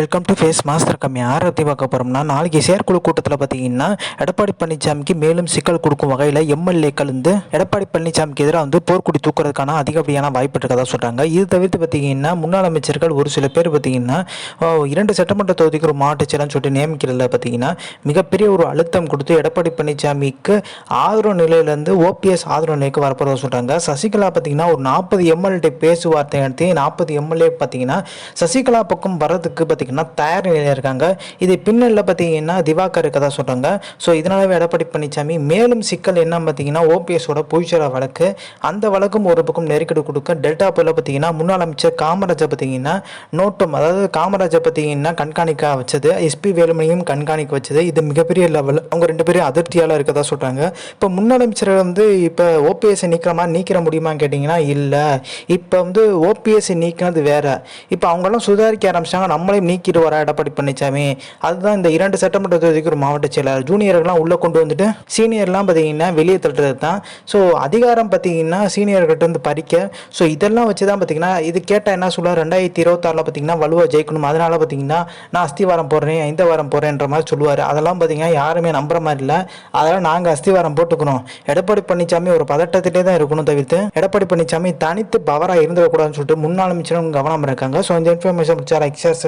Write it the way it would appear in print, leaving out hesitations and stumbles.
Welcome to face master கம்மி. யாரை பற்றி பார்க்க போகிறோம்னா, நாளைக்கு செயற்குழு கூட்டத்தில் பார்த்தீங்கன்னா எடப்பாடி பழனிசாமிக்கு மேலும் சிக்கல் கொடுக்கும் வகையில் எம்எல்ஏக்கள் எடப்பாடி பழனிசாமிக்கு எதிராக போர்க்குடி தூக்குறதுக்கான அதிகப்படியான வாய்ப்பு இருக்கதா சொல்கிறாங்க. இது தவிர்த்து பார்த்தீங்கன்னா முன்னாள் அமைச்சர்கள் ஒரு சில பேர் பார்த்தீங்கன்னா 2 சட்டமன்ற தொகுதிக்கு ஒரு மாவட்ட செயலர்னு சொல்லிட்டு நியமிக்கிறதுல பார்த்தீங்கன்னா மிகப்பெரிய ஒரு அழுத்தம் கொடுத்து எடப்பாடி பழனிசாமிக்கு ஆதரவு நிலையிலேருந்து ஓபிஎஸ் ஆதரவு நிலைக்கு வரப்போகிறதா சொல்கிறாங்க. சசிகலா பார்த்தீங்கன்னா ஒரு 40 எம்எல்ஏ பேசுவார்த்தை நடத்தி 40 எம்எல்ஏ பார்த்தீங்கன்னா சசிகலா பக்கம் வரதுக்கு பார்த்தீங்கன்னா தயார் நிலையில் இருக்காங்க. இது பின்னணியில் பார்த்தீங்கன்னா திவாகர் இருக்கதா சொல்கிறாங்க. ஸோ இதனாலவே எடப்பாடி பழனிசாமி மேலும் சிக்கல் என்ன பார்த்தீங்கன்னா ஓபிஎஸோட பொய்ச்சர வழக்கு, அந்த வழக்கும் ஒரு பக்கம் நெருக்கடி கொடுக்க டெல்டா போல பார்த்தீங்கன்னா முன்னாள் அமைச்சர் காமராஜர் பார்த்தீங்கன்னா நோட்டம், அதாவது காமராஜர் பார்த்தீங்கன்னா கண்காணிக்க வச்சது, எஸ்பி வேலுமணியும் கண்காணிக்க வச்சது, இது மிகப்பெரிய லெவலில் அவங்க 2 பேரும் அதிருப்தியால் இருக்கதா சொல்கிறாங்க. இப்போ முன்னாள் அமைச்சர் இப்போ ஓபிஎஸ் நீக்கிற முடியுமான்னு கேட்டிங்கன்னா இல்லை. இப்போ ஓபிஎஸ் நீக்கினது வேற, இப்போ அவங்கெல்லாம் சுதாரிக்க ஆரம்பிச்சாங்க, நம்மளே நீக்கிட்டு வர எடப்பாடி பழனிசாமி. அதுதான் இந்த 2 சட்டமன்ற தொகுதிக்கு ஒரு மாவட்ட செயலர், ஜூனியர்கள்லாம் உள்ளே கொண்டு வந்துட்டு சீனியர்லாம் பார்த்தீங்கன்னா வெளியே தட்டுறது தான். ஸோ அதிகாரம் பார்த்தீங்கன்னா சீனியர்கிட்ட பறிக்க. ஸோ இதெல்லாம் வச்சு தான் பார்த்தீங்கன்னா இது கேட்டால் என்ன சொல்ல 2026 பார்த்தீங்கன்னா வலுவாக ஜெயிக்கணும், அதனால பார்த்தீங்கன்னா நான் அஸ்திவாரம் போடுறேன், இந்த வாரம் போடுறேன்ற மாதிரி சொல்லுவார். அதெல்லாம் பார்த்தீங்கன்னா யாருமே நம்புற மாதிரி இல்லை. அதெல்லாம் நாங்கள் அஸ்திவாரம் போட்டுக்கணும், எடப்பாடி பழனிசாமி ஒரு பதட்டத்திலே தான் இருக்கணும், தவிர்த்து எடப்பாடி பழனிசாமி தனித்து பவராக இருந்துடக்கூடாதுன்னு சொல்லிட்டு முன்னாள் அமைச்சரும் கவனம் இருக்காங்க. ஸோ இந்த இன்ஃபர்மேஷன் லைக் ஷேர்